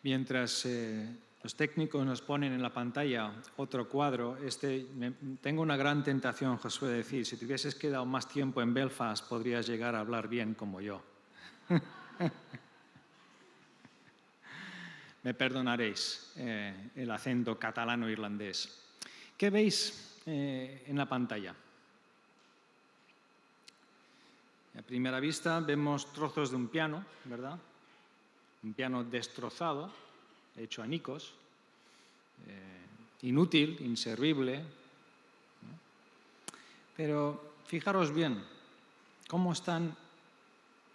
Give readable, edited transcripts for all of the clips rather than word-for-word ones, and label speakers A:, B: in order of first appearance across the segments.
A: Mientras los técnicos nos ponen en la pantalla otro cuadro, tengo una gran tentación, Josué, de decir, si te hubieses quedado más tiempo en Belfast, podrías llegar a hablar bien como yo. Me perdonaréis el acento catalano-irlandés. ¿Qué veis en la pantalla? A primera vista vemos trozos de un piano, ¿verdad? Un piano destrozado, hecho añicos, inútil, inservible. ¿No? Pero fijaros bien cómo están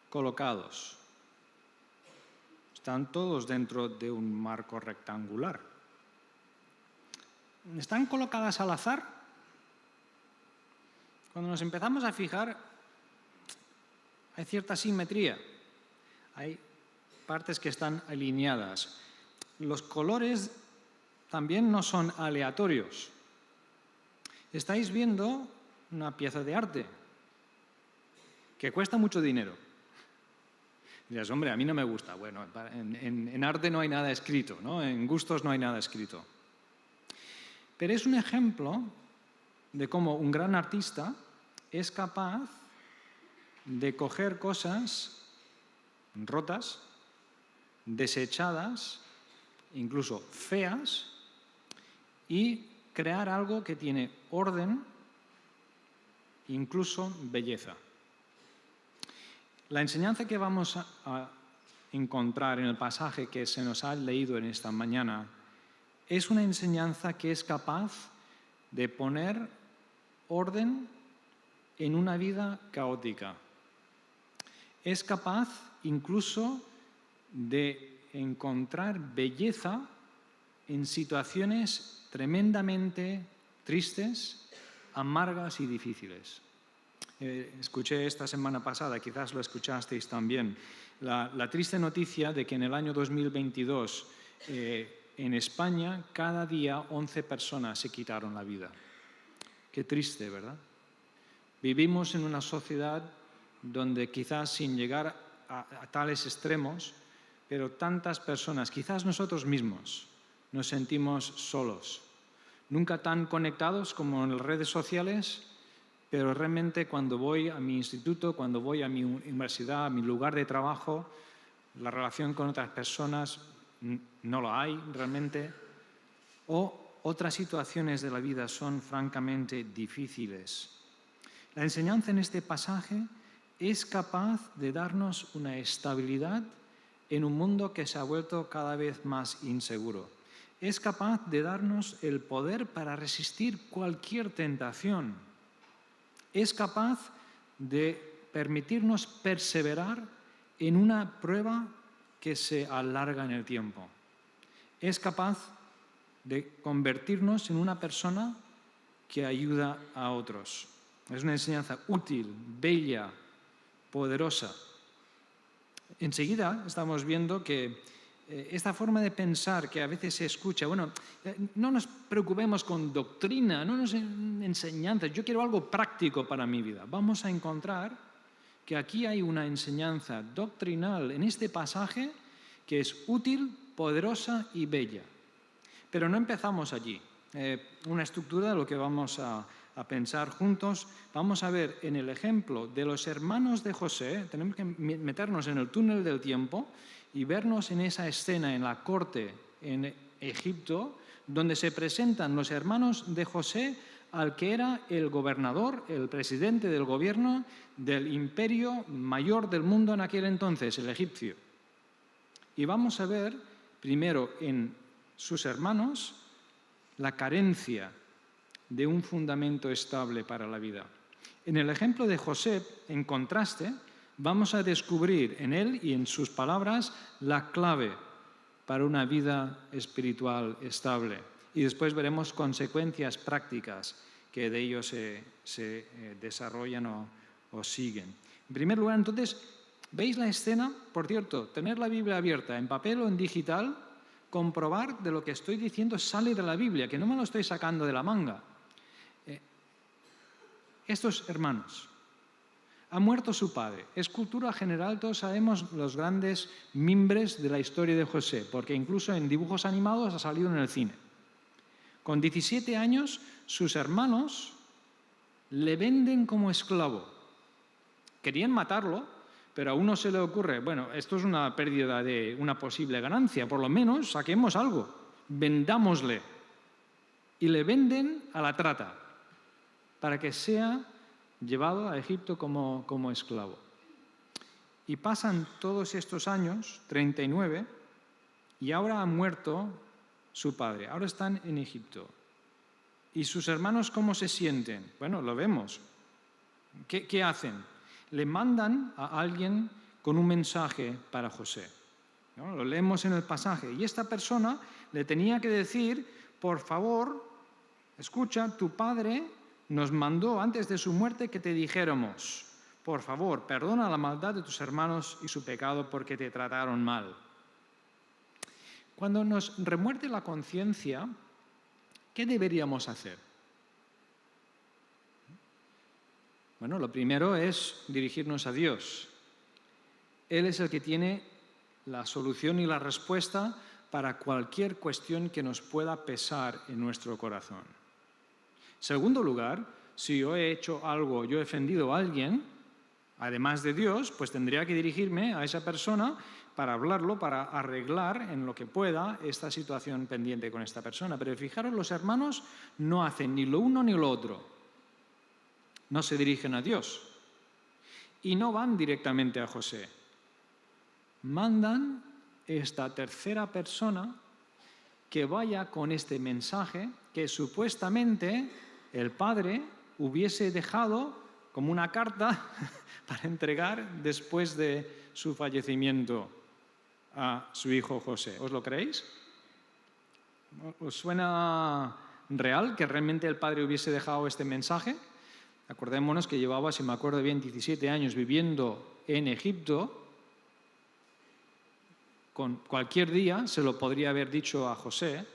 A: colocados. Están todos dentro de un marco rectangular. ¿Están colocadas al azar? Cuando nos empezamos a fijar, hay cierta simetría. Hay partes que están alineadas. Los colores también no son aleatorios. Estáis viendo una pieza de arte que cuesta mucho dinero. Dirás, hombre, a mí no me gusta. Bueno, en arte no hay nada escrito, ¿no? En gustos no hay nada escrito. Pero es un ejemplo de cómo un gran artista es capaz de coger cosas rotas, desechadas, incluso feas, y crear algo que tiene orden, incluso belleza. La enseñanza que vamos a encontrar en el pasaje que se nos ha leído en esta mañana es una enseñanza que es capaz de poner orden en una vida caótica. Es capaz incluso de encontrar belleza en situaciones tremendamente tristes, amargas y difíciles. Escuché esta semana pasada, quizás lo escuchasteis también, la triste noticia de que en el año 2022 en España cada día 11 personas se quitaron la vida. Qué triste, ¿verdad? Vivimos en una sociedad donde quizás sin llegar a tales extremos, pero tantas personas, quizás nosotros mismos, nos sentimos solos. Nunca tan conectados como en las redes sociales, pero realmente cuando voy a mi instituto, cuando voy a mi universidad, a mi lugar de trabajo, la relación con otras personas no lo hay realmente. O otras situaciones de la vida son francamente difíciles. La enseñanza en este pasaje es capaz de darnos una estabilidad en un mundo que se ha vuelto cada vez más inseguro. Es capaz de darnos el poder para resistir cualquier tentación. Es capaz de permitirnos perseverar en una prueba que se alarga en el tiempo. Es capaz de convertirnos en una persona que ayuda a otros. Es una enseñanza útil, bella, poderosa. Enseguida estamos viendo que esta forma de pensar que a veces se escucha, no nos preocupemos con doctrina, no nos enseñanzas, yo quiero algo práctico para mi vida. Vamos a encontrar que aquí hay una enseñanza doctrinal en este pasaje que es útil, poderosa y bella. Pero no empezamos allí. Una estructura de lo que vamos a pensar juntos. Vamos a ver en el ejemplo de los hermanos de José, tenemos que meternos en el túnel del tiempo y vernos en esa escena en la corte en Egipto, donde se presentan los hermanos de José al que era el gobernador, el presidente del gobierno del imperio mayor del mundo en aquel entonces, el egipcio. Y vamos a ver primero en sus hermanos la carencia de un fundamento estable para la vida. En el ejemplo de José, en contraste, vamos a descubrir en él y en sus palabras la clave para una vida espiritual estable. Y después veremos consecuencias prácticas que de ello se desarrollan o siguen. En primer lugar, entonces, ¿veis la escena? Por cierto, tener la Biblia abierta en papel o en digital, comprobar de lo que estoy diciendo sale de la Biblia, que no me lo estoy sacando de la manga. Estos hermanos Ha muerto su padre. Es cultura general, todos sabemos los grandes mimbres de la historia de José, porque incluso en dibujos animados ha salido en el cine. Con 17 años, sus hermanos le venden como esclavo. Querían matarlo, pero a uno se le ocurre, bueno, esto es una pérdida de una posible ganancia, por lo menos saquemos algo, vendámosle. Y le venden a la trata para que sea llevado a Egipto como esclavo. Y pasan todos estos años, 39, y ahora ha muerto su padre. Ahora están en Egipto. ¿Y sus hermanos cómo se sienten? Bueno, lo vemos. ¿Qué hacen? Le mandan a alguien con un mensaje para José, ¿no? Lo leemos en el pasaje. Y esta persona le tenía que decir, por favor, escucha, tu padre nos mandó antes de su muerte que te dijéramos, por favor, perdona la maldad de tus hermanos y su pecado porque te trataron mal. Cuando nos remuerde la conciencia, ¿qué deberíamos hacer? Bueno, lo primero es dirigirnos a Dios. Él es el que tiene la solución y la respuesta para cualquier cuestión que nos pueda pesar en nuestro corazón. Segundo lugar, si yo he hecho algo, yo he ofendido a alguien, además de Dios, pues tendría que dirigirme a esa persona para hablarlo, para arreglar en lo que pueda esta situación pendiente con esta persona. Pero fijaros, los hermanos no hacen ni lo uno ni lo otro. No se dirigen a Dios y no van directamente a José. Mandan esta tercera persona que vaya con este mensaje que supuestamente el padre hubiese dejado como una carta para entregar después de su fallecimiento a su hijo José. ¿Os lo creéis? ¿Os suena real que realmente el padre hubiese dejado este mensaje? Acordémonos que llevaba, si me acuerdo bien, 17 años viviendo en Egipto. Con cualquier día se lo podría haber dicho a José.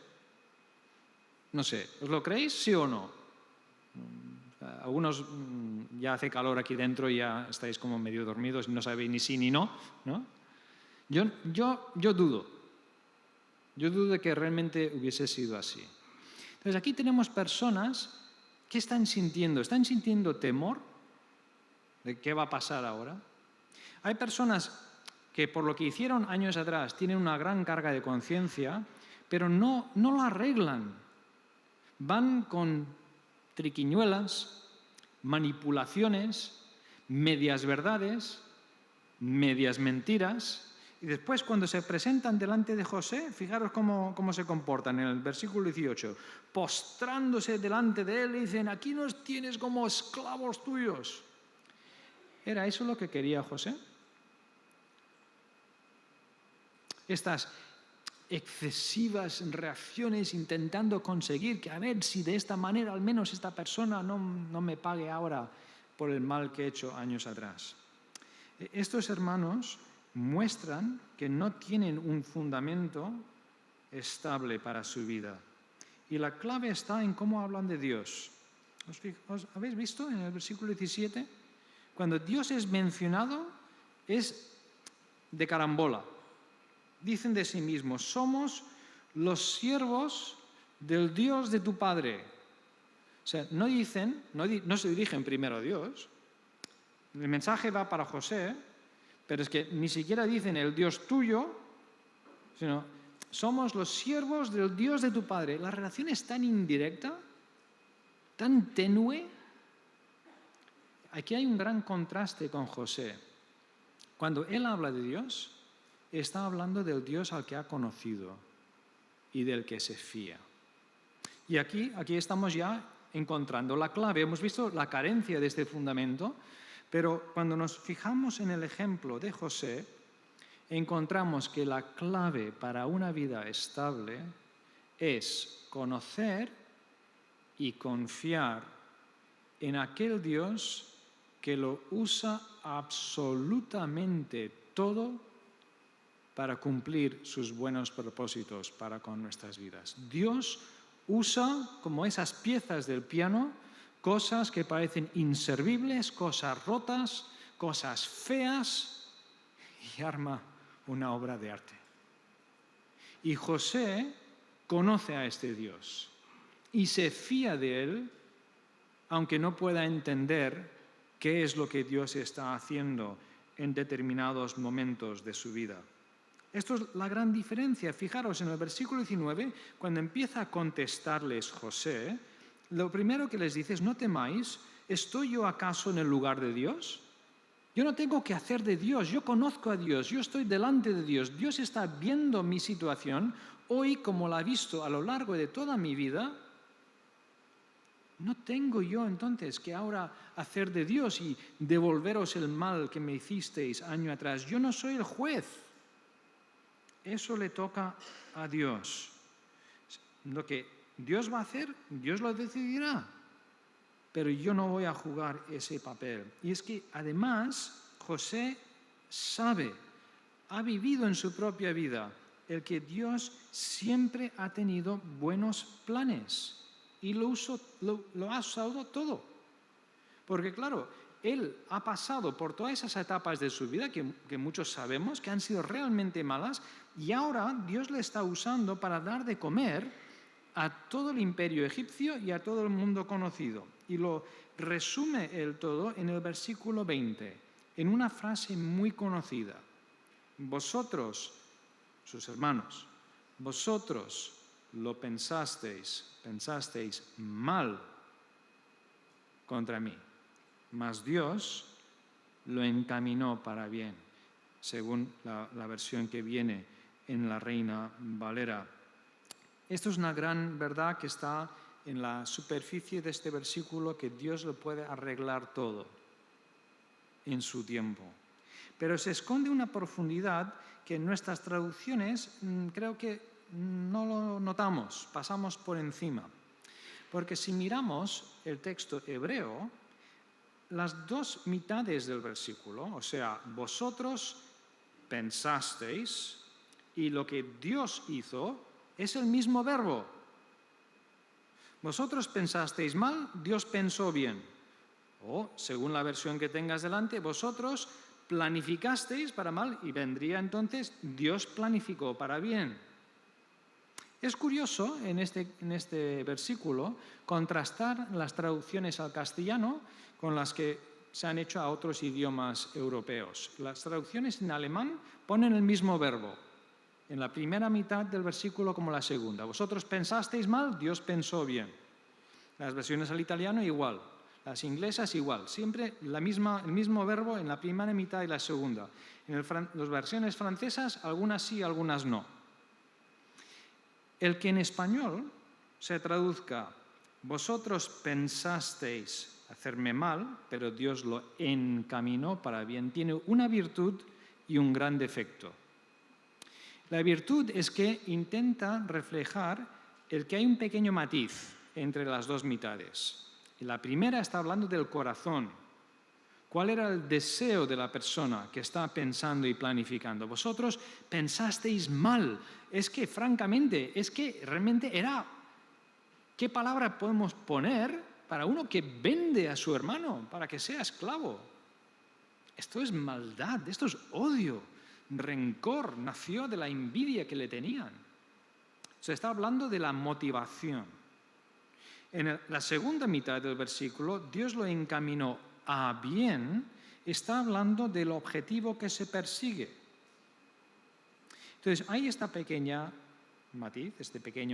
A: No sé, ¿os lo creéis, sí o no? Algunos ya hace calor aquí dentro y ya estáis como medio dormidos y no sabéis ni sí ni no, ¿no? Yo dudo. Yo dudo de que realmente hubiese sido así. Entonces aquí tenemos personas que están sintiendo temor de qué va a pasar ahora. Hay personas que por lo que hicieron años atrás tienen una gran carga de conciencia, pero no la arreglan. Van con triquiñuelas, manipulaciones, medias verdades, medias mentiras, y después cuando se presentan delante de José, fijaros cómo se comportan en el versículo 18, postrándose delante de él y dicen, aquí nos tienes como esclavos tuyos. ¿Era eso lo que quería José? Estas excesivas reacciones intentando conseguir que a ver si de esta manera al menos esta persona no me pague ahora por el mal que he hecho años atrás. Estos hermanos muestran que no tienen un fundamento estable para su vida. Y la clave está en cómo hablan de Dios. ¿Os habéis visto en el versículo 17? Cuando Dios es mencionado es de carambola. Dicen de sí mismos, somos los siervos del Dios de tu Padre. O sea, no se dirigen primero a Dios. El mensaje va para José, pero es que ni siquiera dicen el Dios tuyo, sino somos los siervos del Dios de tu Padre. La relación es tan indirecta, tan tenue. Aquí hay un gran contraste con José. Cuando él habla de Dios, está hablando del Dios al que ha conocido y del que se fía. Y aquí estamos ya encontrando la clave. Hemos visto la carencia de este fundamento, pero cuando nos fijamos en el ejemplo de José, encontramos que la clave para una vida estable es conocer y confiar en aquel Dios que lo usa absolutamente todo para cumplir sus buenos propósitos para con nuestras vidas. Dios usa, como esas piezas del piano, cosas que parecen inservibles, cosas rotas, cosas feas y arma una obra de arte. Y José conoce a este Dios y se fía de él, aunque no pueda entender qué es lo que Dios está haciendo en determinados momentos de su vida. Esto es la gran diferencia. Fijaros, en el versículo 19, cuando empieza a contestarles José, lo primero que les dice es: no temáis, ¿estoy yo acaso en el lugar de Dios? Yo no tengo que hacer de Dios, yo conozco a Dios, yo estoy delante de Dios. Dios está viendo mi situación hoy como la ha visto a lo largo de toda mi vida. No tengo yo entonces que ahora hacer de Dios y devolveros el mal que me hicisteis año atrás. Yo no soy el juez. Eso le toca a Dios. Lo que Dios va a hacer, Dios lo decidirá. Pero yo no voy a jugar ese papel. Y es que además José sabe, ha vivido en su propia vida, el que Dios siempre ha tenido buenos planes. Y lo ha usado todo. Porque claro, él ha pasado por todas esas etapas de su vida que muchos sabemos que han sido realmente malas, y ahora Dios le está usando para dar de comer a todo el imperio egipcio y a todo el mundo conocido. Y lo resume el todo en el versículo 20, en una frase muy conocida. Vosotros, sus hermanos, vosotros lo pensasteis mal contra mí, mas Dios lo encaminó para bien, según la versión que viene en la Reina Valera. Esto es una gran verdad que está en la superficie de este versículo, que Dios lo puede arreglar todo en su tiempo. Pero se esconde una profundidad que en nuestras traducciones creo que no lo notamos, pasamos por encima. Porque si miramos el texto hebreo, las dos mitades del versículo, o sea, vosotros pensasteis y lo que Dios hizo, es el mismo verbo. Vosotros pensasteis mal, Dios pensó bien. O, según la versión que tengas delante, vosotros planificasteis para mal, y vendría entonces Dios planificó para bien. Es curioso en este versículo contrastar las traducciones al castellano con las que se han hecho a otros idiomas europeos. Las traducciones en alemán ponen el mismo verbo en la primera mitad del versículo como la segunda. Vosotros pensasteis mal, Dios pensó bien. Las versiones al italiano igual, las inglesas igual, siempre el mismo verbo en la primera mitad y la segunda. En las versiones francesas, algunas sí, algunas no. El que en español se traduzca: vosotros pensasteis hacerme mal, pero Dios lo encaminó para bien, tiene una virtud y un gran defecto. La virtud es que intenta reflejar el que hay un pequeño matiz entre las dos mitades. La primera está hablando del corazón. ¿Cuál era el deseo de la persona que está pensando y planificando? Vosotros pensasteis mal. Es que, francamente, realmente era... ¿Qué palabra podemos poner para uno que vende a su hermano para que sea esclavo? Esto es maldad, esto es odio, rencor, nació de la envidia que le tenían. Se está hablando de la motivación. En la segunda mitad del versículo, Dios lo encaminó a bien, está hablando del objetivo que se persigue. Entonces, hay este pequeño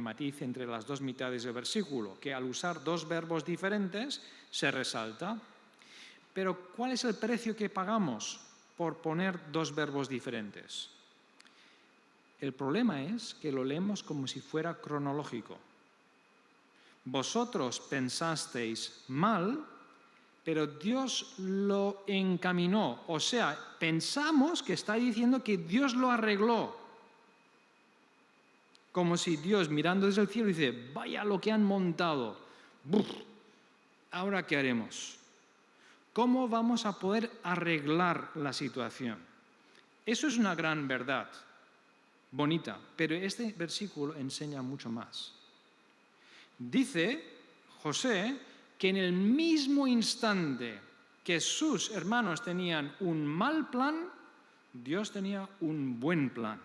A: matiz entre las dos mitades del versículo, que al usar dos verbos diferentes se resalta. Pero, ¿cuál es el precio que pagamos por poner dos verbos diferentes? El problema es que lo leemos como si fuera cronológico. Vosotros pensasteis mal, pero Dios lo encaminó. O sea, pensamos que está diciendo que Dios lo arregló. Como si Dios, mirando desde el cielo, dice: vaya lo que han montado. ¡Buf! ¿Ahora qué haremos? ¿Cómo vamos a poder arreglar la situación? Eso es una gran verdad, bonita, pero este versículo enseña mucho más. Dice José que en el mismo instante que sus hermanos tenían un mal plan, Dios tenía un buen plan.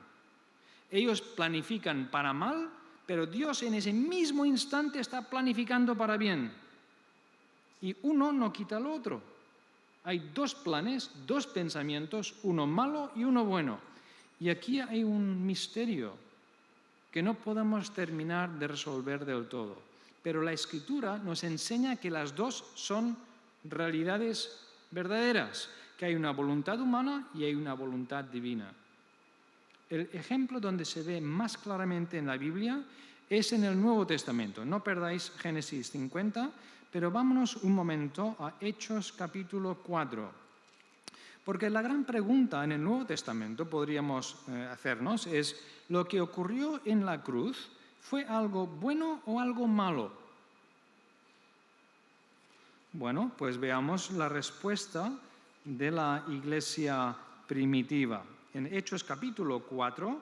A: Ellos planifican para mal, pero Dios en ese mismo instante está planificando para bien. Y uno no quita al otro. Hay dos planes, dos pensamientos, uno malo y uno bueno. Y aquí hay un misterio que no podemos terminar de resolver del todo. Pero la Escritura nos enseña que las dos son realidades verdaderas, que hay una voluntad humana y hay una voluntad divina. El ejemplo donde se ve más claramente en la Biblia es en el Nuevo Testamento. No perdáis Génesis 50, pero vámonos un momento a Hechos capítulo 4. Porque la gran pregunta en el Nuevo Testamento, podríamos hacernos, es: ¿lo que ocurrió en la cruz fue algo bueno o algo malo? Bueno, pues veamos la respuesta de la iglesia primitiva. En Hechos capítulo 4,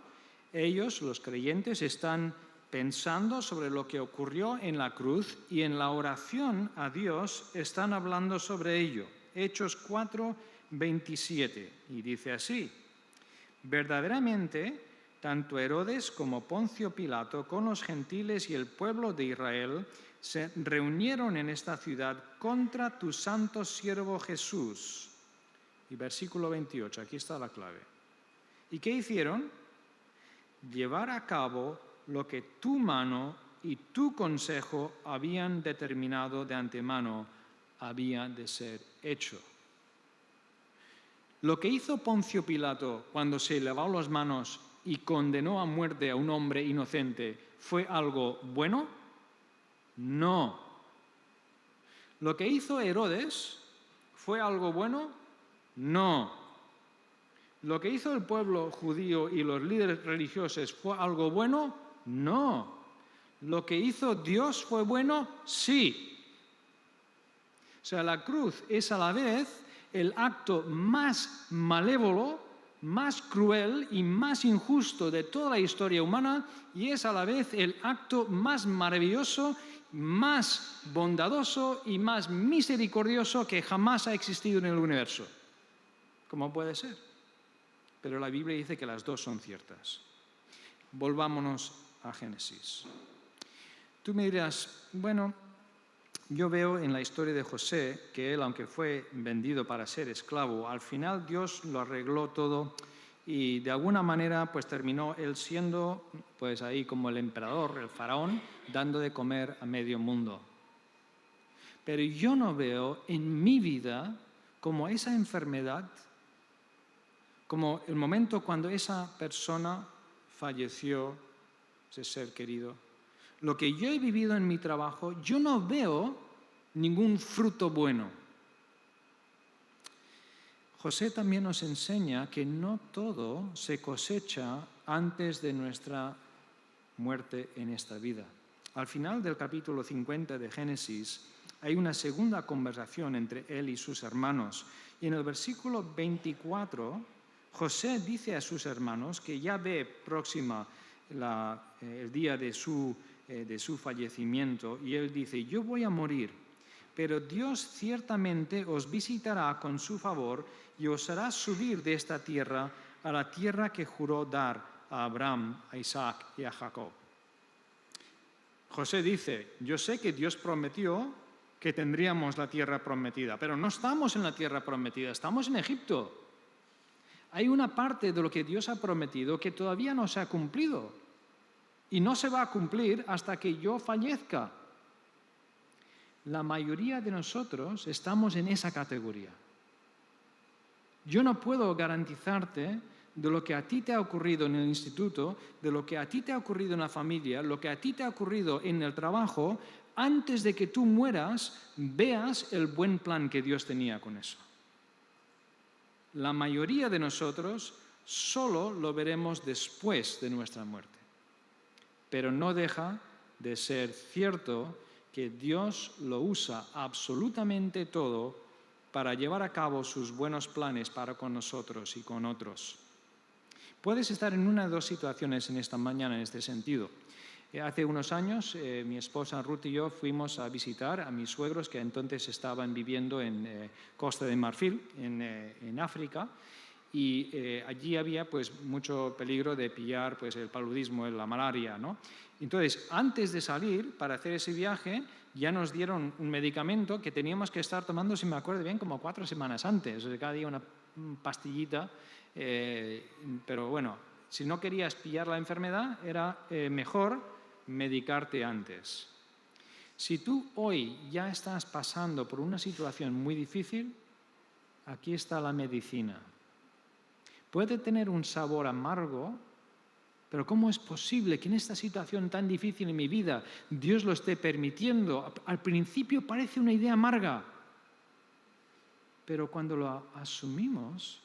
A: ellos, los creyentes, están pensando sobre lo que ocurrió en la cruz y en la oración a Dios están hablando sobre ello. Hechos 4, 27, y dice así: verdaderamente, tanto Herodes como Poncio Pilato con los gentiles y el pueblo de Israel se reunieron en esta ciudad contra tu santo siervo Jesús. Y versículo 28, aquí está la clave. ¿Y qué hicieron? Llevar a cabo lo que tu mano y tu consejo habían determinado de antemano había de ser hecho. Lo que hizo Poncio Pilato cuando se lavó las manos y condenó a muerte a un hombre inocente, ¿fue algo bueno? No. ¿Lo que hizo Herodes fue algo bueno? No. ¿Lo que hizo el pueblo judío y los líderes religiosos fue algo bueno? No. ¿Lo que hizo Dios fue bueno? Sí. O sea, la cruz es a la vez el acto más malévolo, más cruel y más injusto de toda la historia humana, y es a la vez el acto más maravilloso, más bondadoso y más misericordioso que jamás ha existido en el universo. ¿Cómo puede ser? Pero la Biblia dice que las dos son ciertas. Volvámonos a Génesis. Tú me dirás, bueno, yo veo en la historia de José que él, aunque fue vendido para ser esclavo, al final Dios lo arregló todo y de alguna manera pues terminó él siendo pues ahí como el emperador, el faraón, dando de comer a medio mundo. Pero yo no veo en mi vida como esa enfermedad, como el momento cuando esa persona falleció, ese ser querido. Lo que yo he vivido en mi trabajo, yo no veo ningún fruto bueno. José también nos enseña que no todo se cosecha antes de nuestra muerte en esta vida. Al final del capítulo 50 de Génesis hay una segunda conversación entre él y sus hermanos. Y en el versículo 24, José dice a sus hermanos que ya ve próxima el día de su fallecimiento, y él dice: yo voy a morir, pero Dios ciertamente os visitará con su favor y os hará subir de esta tierra a la tierra que juró dar a Abraham, a Isaac y a Jacob. José dice: yo sé que Dios prometió que tendríamos la tierra prometida, pero no estamos en la tierra prometida, estamos en Egipto. Hay una parte de lo que Dios ha prometido que todavía no se ha cumplido y no se va a cumplir hasta que yo fallezca. La mayoría de nosotros estamos en esa categoría. Yo no puedo garantizarte de lo que a ti te ha ocurrido en el instituto, de lo que a ti te ha ocurrido en la familia, lo que a ti te ha ocurrido en el trabajo, antes de que tú mueras, veas el buen plan que Dios tenía con eso. La mayoría de nosotros solo lo veremos después de nuestra muerte. Pero no deja de ser cierto que Dios lo usa absolutamente todo para llevar a cabo sus buenos planes para con nosotros y con otros. Puedes estar en una de dos situaciones en esta mañana en este sentido. Hace unos años, mi esposa Ruth y yo fuimos a visitar a mis suegros que entonces estaban viviendo en Costa de Marfil, en África, y allí había pues, mucho peligro de pillar pues, el paludismo, la malaria, ¿no? Entonces, antes de salir para hacer ese viaje, ya nos dieron un medicamento que teníamos que estar tomando, si me acuerdo bien, como 4 semanas antes, o sea, cada día una pastillita, pero bueno, si no querías pillar la enfermedad, era mejor medicarte antes. Si tú hoy ya estás pasando por una situación muy difícil, aquí está la medicina. Puede tener un sabor amargo, pero ¿cómo es posible que en esta situación tan difícil en mi vida Dios lo esté permitiendo? Al principio parece una idea amarga, pero cuando lo asumimos,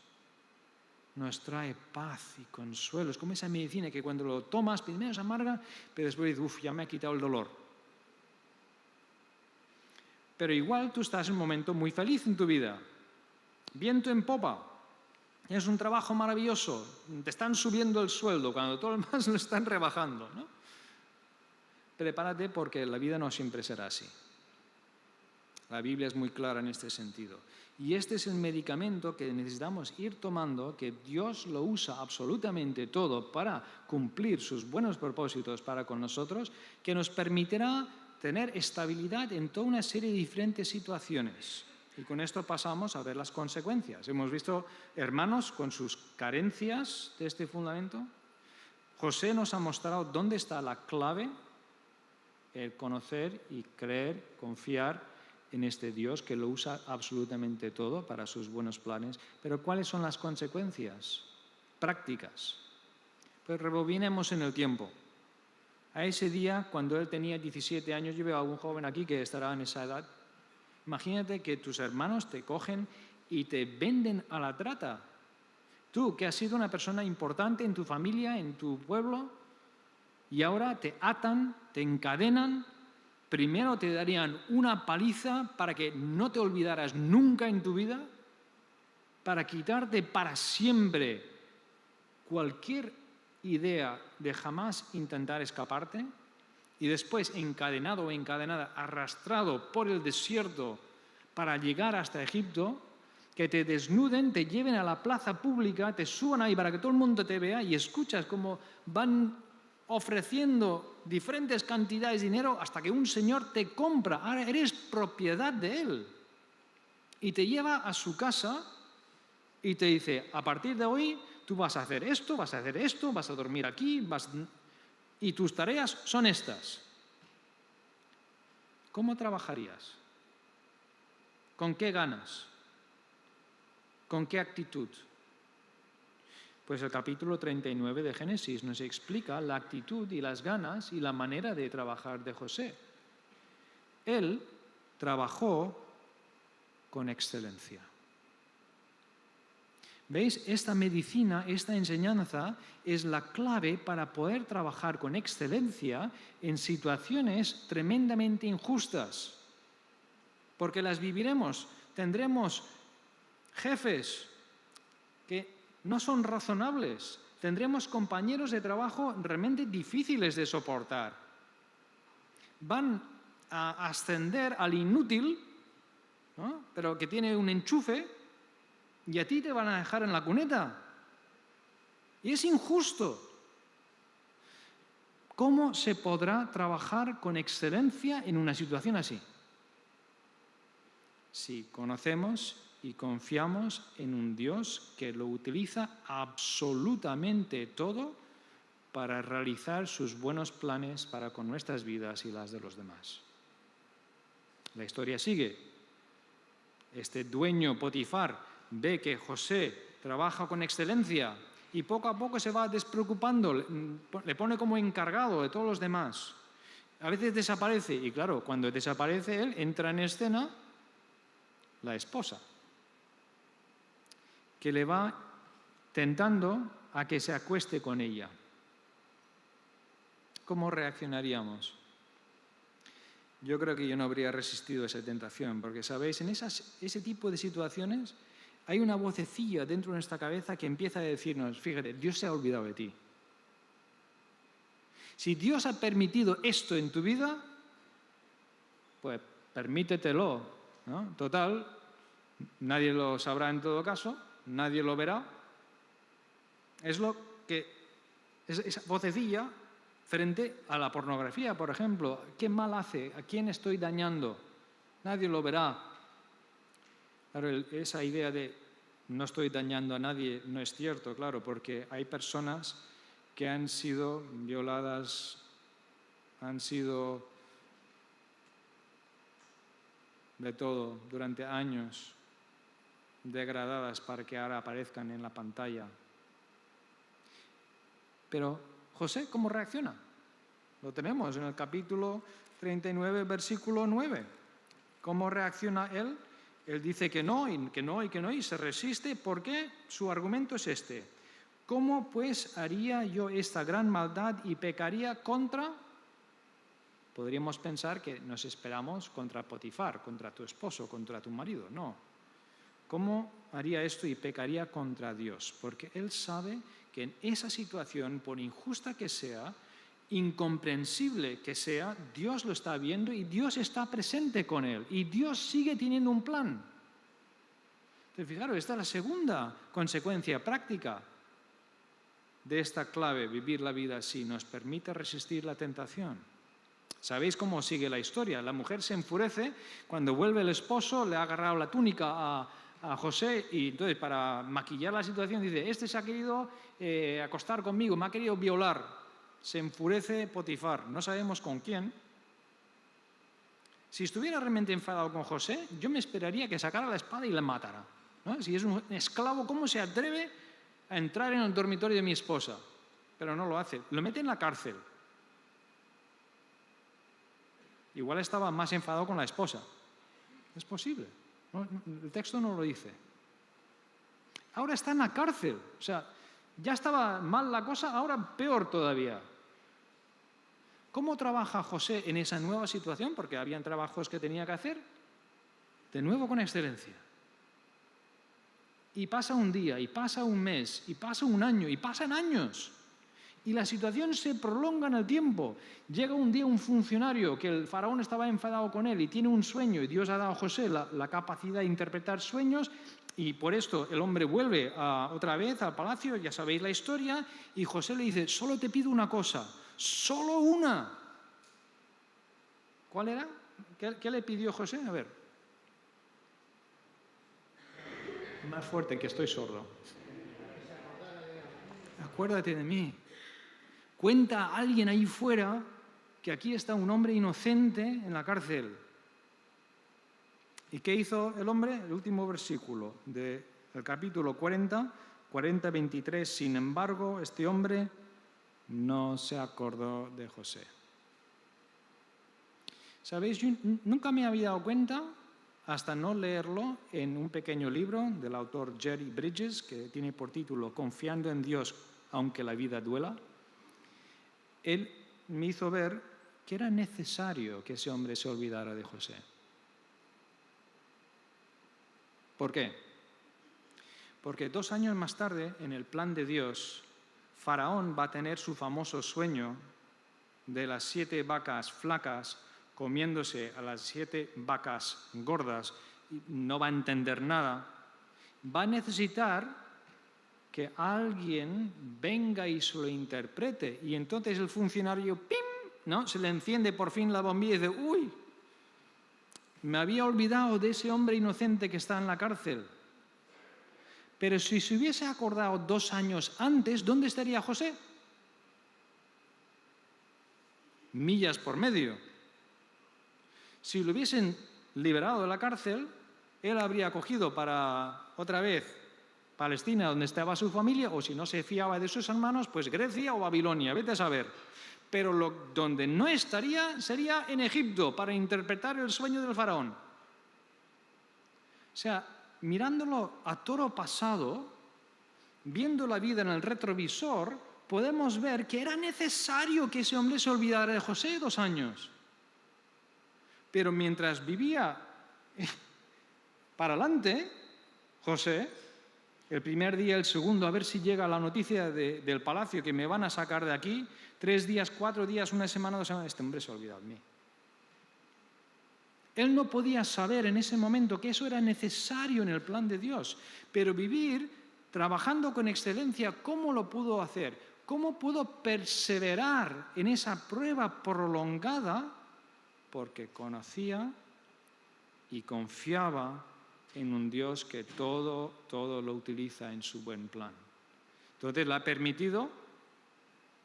A: nos trae paz y consuelo. Es como esa medicina que cuando lo tomas, primero es amarga, pero después dices, ya me ha quitado el dolor. Pero igual tú estás en un momento muy feliz en tu vida, viento en popa, tienes un trabajo maravilloso, te están subiendo el sueldo cuando todo lo demás lo están rebajando, ¿no? Prepárate porque la vida no siempre será así. La Biblia es muy clara en este sentido. Y este es el medicamento que necesitamos ir tomando, que Dios lo usa absolutamente todo para cumplir sus buenos propósitos para con nosotros, que nos permitirá tener estabilidad en toda una serie de diferentes situaciones. Y con esto pasamos a ver las consecuencias. Hemos visto hermanos con sus carencias de este fundamento. José nos ha mostrado dónde está la clave, el conocer y creer, confiar en este Dios que lo usa absolutamente todo para sus buenos planes. Pero ¿cuáles son las consecuencias prácticas? Pues rebobinemos en el tiempo. A ese día, cuando él tenía 17 años, yo veo a algún joven aquí que estará en esa edad. Imagínate que tus hermanos te cogen y te venden a la trata. Tú, que has sido una persona importante en tu familia, en tu pueblo, y ahora te atan, te encadenan. Primero te darían una paliza para que no te olvidaras nunca en tu vida, para quitarte para siempre cualquier idea de jamás intentar escaparte, y después encadenado o encadenada, arrastrado por el desierto para llegar hasta Egipto, que te desnuden, te lleven a la plaza pública, te suban ahí para que todo el mundo te vea y escuchas cómo van ofreciendo diferentes cantidades de dinero hasta que un señor te compra. Ahora eres propiedad de él. Y te lleva a su casa y te dice, a partir de hoy tú vas a hacer esto, vas a dormir aquí, y tus tareas son estas. ¿Cómo trabajarías? ¿Con qué ganas? ¿Con qué actitud? Pues el capítulo 39 de Génesis nos explica la actitud y las ganas y la manera de trabajar de José. Él trabajó con excelencia. ¿Veis? Esta medicina, esta enseñanza es la clave para poder trabajar con excelencia en situaciones tremendamente injustas. Porque las viviremos, tendremos jefes que no son razonables, tendremos compañeros de trabajo realmente difíciles de soportar. Van a ascender al inútil, ¿no? Pero que tiene un enchufe, y a ti te van a dejar en la cuneta. Y es injusto. ¿Cómo se podrá trabajar con excelencia en una situación así? Si conocemos y confiamos en un Dios que lo utiliza absolutamente todo para realizar sus buenos planes para con nuestras vidas y las de los demás. La historia sigue. Este dueño Potifar ve que José trabaja con excelencia y poco a poco se va despreocupando, le pone como encargado de todos los demás. A veces desaparece y claro, cuando desaparece él, entra en escena la esposa, que le va tentando a que se acueste con ella. ¿Cómo reaccionaríamos? Yo creo que yo no habría resistido esa tentación, porque, ¿sabéis? En ese tipo de situaciones hay una vocecilla dentro de nuestra cabeza que empieza a decirnos, fíjate, Dios se ha olvidado de ti. Si Dios ha permitido esto en tu vida, pues permítetelo, ¿no? Total, nadie lo sabrá en todo caso, nadie lo verá. Es lo que es esa vocecilla frente a la pornografía, por ejemplo. ¿Qué mal hace? ¿A quién estoy dañando? Nadie lo verá. Claro, esa idea de no estoy dañando a nadie no es cierto, claro, porque hay personas que han sido violadas, han sido de todo durante años, degradadas para que ahora aparezcan en la pantalla. Pero José, ¿cómo reacciona? Lo tenemos en el capítulo 39, versículo 9. ¿Cómo reacciona él? Él dice que no, y que no, y que no, y se resiste. ¿Por qué? Su argumento es este. ¿Cómo pues haría yo esta gran maldad y pecaría contra? Podríamos pensar que nos esperamos contra Potifar, contra tu esposo, contra tu marido. No. ¿Cómo haría esto y pecaría contra Dios? Porque él sabe que en esa situación, por injusta que sea, incomprensible que sea, Dios lo está viendo y Dios está presente con él. Y Dios sigue teniendo un plan. Entonces, fijaros, esta es la segunda consecuencia práctica de esta clave, vivir la vida así. Nos permite resistir la tentación. ¿Sabéis cómo sigue la historia? La mujer se enfurece cuando vuelve el esposo, le ha agarrado la túnica a José y entonces para maquillar la situación dice, este se ha querido acostar conmigo, me ha querido violar. Se enfurece Potifar, no sabemos con quién. Si estuviera realmente enfadado con José, yo me esperaría que sacara la espada y la matara, ¿no? Si es un esclavo, ¿cómo se atreve a entrar en el dormitorio de mi esposa? Pero no lo hace, lo mete en la cárcel. Igual estaba más enfadado con la esposa. Es posible. El texto no lo dice. Ahora está en la cárcel. O sea, ya estaba mal la cosa, ahora peor todavía. ¿Cómo trabaja José en esa nueva situación? Porque habían trabajos que tenía que hacer. De nuevo con excelencia. Y pasa un día, y pasa un mes, y pasa un año, y pasan años. Y la situación se prolonga en el tiempo. Llega un día un funcionario que el faraón estaba enfadado con él y tiene un sueño y Dios ha dado a José la capacidad de interpretar sueños y por esto el hombre vuelve otra vez al palacio, ya sabéis la historia, y José le dice, solo te pido una cosa, solo una. ¿Cuál era? ¿Qué le pidió José? A ver. Más fuerte que estoy sordo. Acuérdate de mí. Cuenta a alguien ahí fuera que aquí está un hombre inocente en la cárcel. ¿Y qué hizo el hombre? El último versículo del capítulo 40-23. Sin embargo, este hombre no se acordó de José. ¿Sabéis? Yo nunca me había dado cuenta, hasta no leerlo, en un pequeño libro del autor Jerry Bridges, que tiene por título Confiando en Dios, aunque la vida duela. Él me hizo ver que era necesario que ese hombre se olvidara de José. ¿Por qué? Porque 2 años más tarde, en el plan de Dios, Faraón va a tener su famoso sueño de las 7 vacas flacas comiéndose a las 7 vacas gordas, y no va a entender nada. Va a necesitar que alguien venga y se lo interprete. Y entonces el funcionario, ¡pim!, ¿no? Se le enciende por fin la bombilla y dice, ¡uy! Me había olvidado de ese hombre inocente que está en la cárcel. Pero si se hubiese acordado 2 años antes, ¿dónde estaría José? Millas por medio. Si lo hubiesen liberado de la cárcel, él habría cogido para otra vez Palestina, donde estaba su familia, o si no se fiaba de sus hermanos, pues Grecia o Babilonia, vete a saber. Pero donde no estaría sería en Egipto, para interpretar el sueño del faraón. O sea, mirándolo a toro pasado, viendo la vida en el retrovisor, podemos ver que era necesario que ese hombre se olvidara de José 2 años. Pero mientras vivía para adelante, José, El primer día, el segundo, a ver si llega la noticia del palacio que me van a sacar de aquí. 3 días, 4 días, 1 semana, 2 semanas. Este hombre se ha olvidado de mí. Él no podía saber en ese momento que eso era necesario en el plan de Dios. Pero vivir trabajando con excelencia, ¿cómo lo pudo hacer? ¿Cómo pudo perseverar en esa prueba prolongada? Porque conocía y confiaba en un Dios que todo lo utiliza en su buen plan. Entonces le ha permitido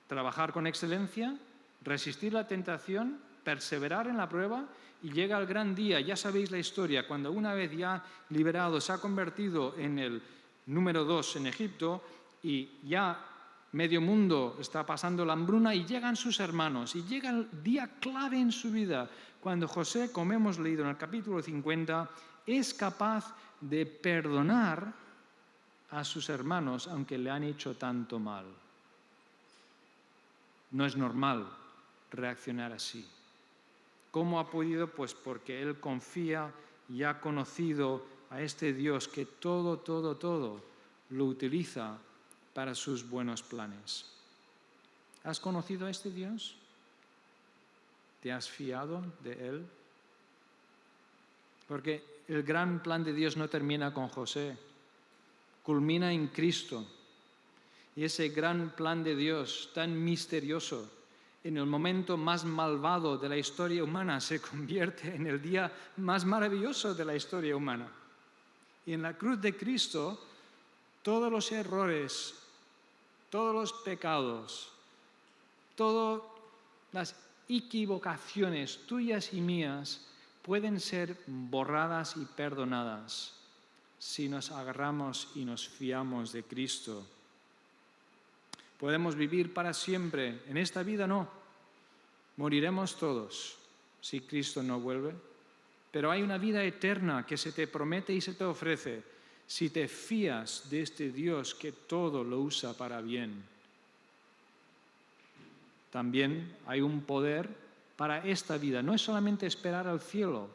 A: trabajar con excelencia, resistir la tentación, perseverar en la prueba y llega el gran día. Ya sabéis la historia, cuando una vez ya liberado se ha convertido en el número 2 en Egipto y ya medio mundo está pasando la hambruna y llegan sus hermanos y llega el día clave en su vida cuando José, como hemos leído en el capítulo 50, es capaz de perdonar a sus hermanos aunque le han hecho tanto mal. No es normal reaccionar así. ¿Cómo ha podido? Pues porque él confía y ha conocido a este Dios que todo lo utiliza para sus buenos planes. ¿Has conocido a este Dios? ¿Te has fiado de él? Porque el gran plan de Dios no termina con José, culmina en Cristo. Y ese gran plan de Dios tan misterioso, en el momento más malvado de la historia humana, se convierte en el día más maravilloso de la historia humana. Y en la cruz de Cristo, todos los errores, todos los pecados, todas las equivocaciones tuyas y mías pueden ser borradas y perdonadas si nos agarramos y nos fiamos de Cristo. Podemos vivir para siempre. En esta vida no. Moriremos todos si Cristo no vuelve. Pero hay una vida eterna que se te promete y se te ofrece si te fías de este Dios que todo lo usa para bien. También hay un poder para esta vida. No es solamente esperar al cielo.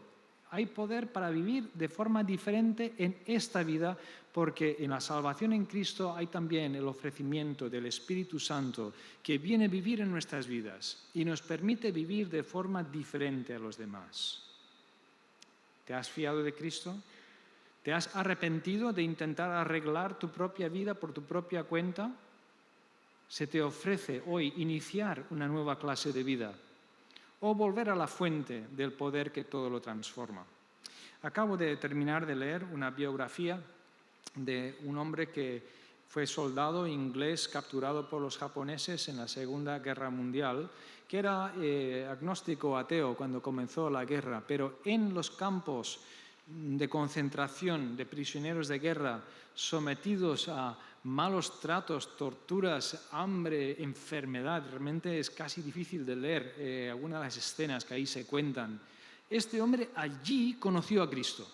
A: Hay poder para vivir de forma diferente en esta vida, porque en la salvación en Cristo hay también el ofrecimiento del Espíritu Santo que viene a vivir en nuestras vidas y nos permite vivir de forma diferente a los demás. ¿Te has fiado de Cristo? ¿Te has arrepentido de intentar arreglar tu propia vida por tu propia cuenta? Se te ofrece hoy iniciar una nueva clase de vida o volver a la fuente del poder que todo lo transforma. Acabo de terminar de leer una biografía de un hombre que fue soldado inglés capturado por los japoneses en la Segunda Guerra Mundial, que era agnóstico ateo cuando comenzó la guerra, pero en los campos de concentración de prisioneros de guerra sometidos a malos tratos, torturas, hambre, enfermedad. Realmente es casi difícil de leer algunas de las escenas que ahí se cuentan. Este hombre allí conoció a Cristo.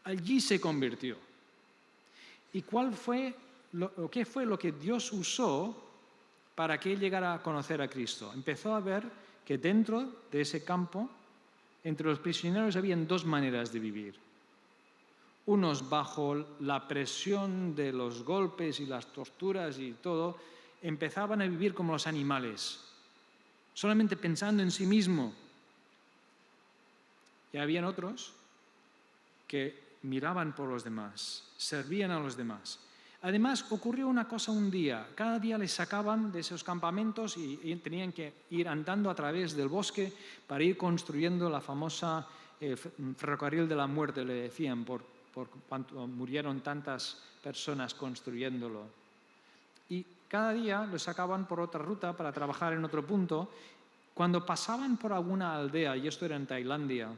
A: Allí se convirtió. ¿Y qué fue lo que Dios usó para que él llegara a conocer a Cristo? Empezó a ver que dentro de ese campo, entre los prisioneros, habían 2 maneras de vivir. Unos bajo la presión de los golpes y las torturas y todo, empezaban a vivir como los animales, solamente pensando en sí mismo. Y habían otros que miraban por los demás, servían a los demás. Además, ocurrió una cosa un día. Cada día les sacaban de esos campamentos y tenían que ir andando a través del bosque para ir construyendo la famosa ferrocarril de la muerte, le decían, por cuanto murieron tantas personas construyéndolo. Y cada día los sacaban por otra ruta para trabajar en otro punto. Cuando pasaban por alguna aldea, y esto era en Tailandia,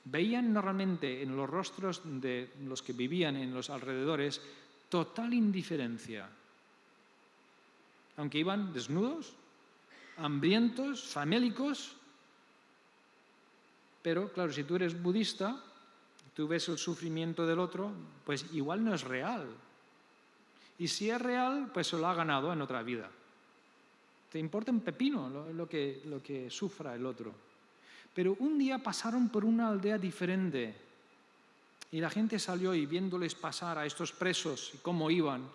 A: veían normalmente en los rostros de los que vivían en los alrededores total indiferencia. Aunque iban desnudos, hambrientos, famélicos, pero claro, si tú eres budista, tú ves el sufrimiento del otro, pues igual no es real. Y si es real, pues se lo ha ganado en otra vida. Te importa un pepino lo que sufra el otro. Pero un día pasaron por una aldea diferente Y la gente salió y viéndoles pasar a estos presos y cómo iban,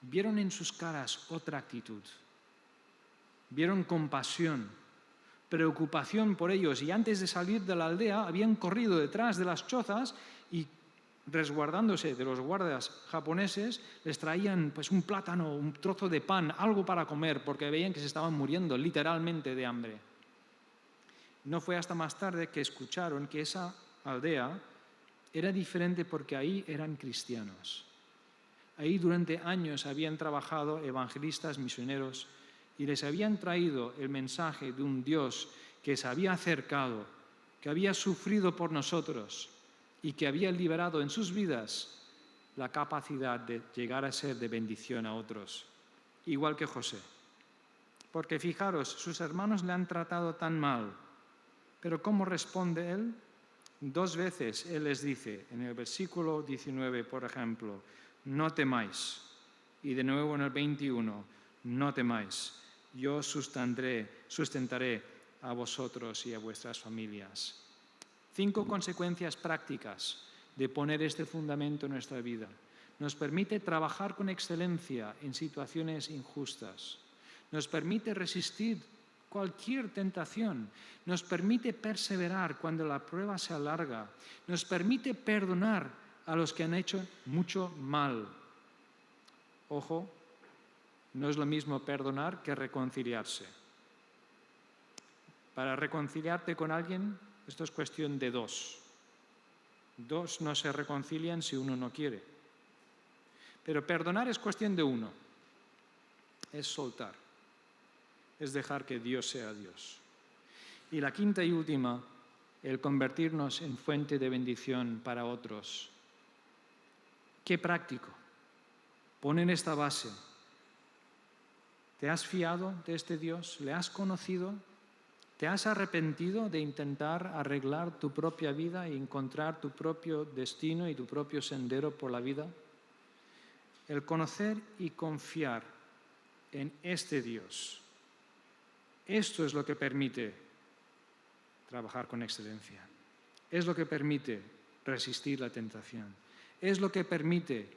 A: vieron en sus caras otra actitud. Vieron compasión, preocupación por ellos, y antes de salir de la aldea habían corrido detrás de las chozas y, resguardándose de los guardias japoneses, les traían pues un plátano, un trozo de pan, algo para comer, porque veían que se estaban muriendo literalmente de hambre. No fue hasta más tarde que escucharon que esa aldea era diferente porque ahí eran cristianos. Ahí durante años habían trabajado evangelistas misioneros y les habían traído el mensaje de un Dios que se había acercado, que había sufrido por nosotros y que había liberado en sus vidas la capacidad de llegar a ser de bendición a otros, igual que José. Porque fijaros, sus hermanos le han tratado tan mal, pero ¿cómo responde él? 2 veces él les dice, en el versículo 19, por ejemplo, no temáis. Y de nuevo en el 21, no temáis. Yo sustentaré a vosotros y a vuestras familias. 5 consecuencias prácticas de poner este fundamento en nuestra vida. Nos permite trabajar con excelencia en situaciones injustas. Nos permite resistir cualquier tentación, nos permite perseverar cuando la prueba se alarga, nos permite perdonar a los que han hecho mucho mal. Ojo, no es lo mismo perdonar que reconciliarse. Para reconciliarte con alguien, esto es cuestión de 2. 2 no se reconcilian si uno no quiere. Pero perdonar es cuestión de 1. Es soltar. Es dejar que Dios sea Dios. Y la 5ª y última, el convertirnos en fuente de bendición para otros. Qué práctico. Ponen esta base. ¿Te has fiado de este Dios? ¿Le has conocido? ¿Te has arrepentido de intentar arreglar tu propia vida y encontrar tu propio destino y tu propio sendero por la vida? El conocer y confiar en este Dios. Esto es lo que permite trabajar con excelencia. Es lo que permite resistir la tentación. Es lo que permite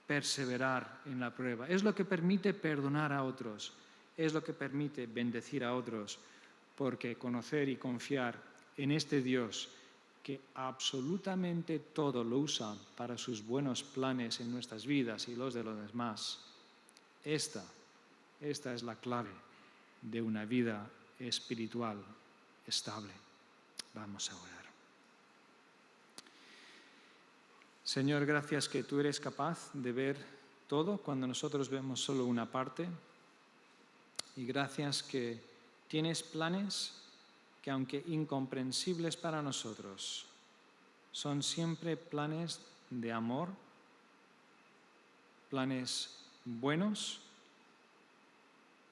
A: perseverar en la prueba. Es lo que permite perdonar a otros. Es lo que permite bendecir a otros. Porque conocer y confiar en este Dios que absolutamente todo lo usa para sus buenos planes en nuestras vidas y los de los demás, esta es la clave de una vida espiritual estable. Vamos a orar. Señor, gracias que tú eres capaz de ver todo cuando nosotros vemos solo una parte. Y gracias que tienes planes que, aunque incomprensibles para nosotros, son siempre planes de amor, planes buenos.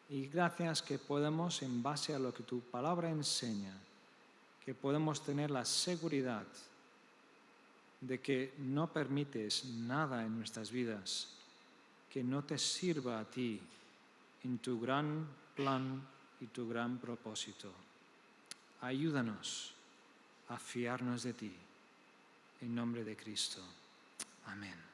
A: Y gracias que podemos, en base a lo que tu palabra enseña, que podemos tener la seguridad de que no permites nada en nuestras vidas que no te sirva a ti en tu gran plan y tu gran propósito. Ayúdanos a fiarnos de ti. En nombre de Cristo. Amén.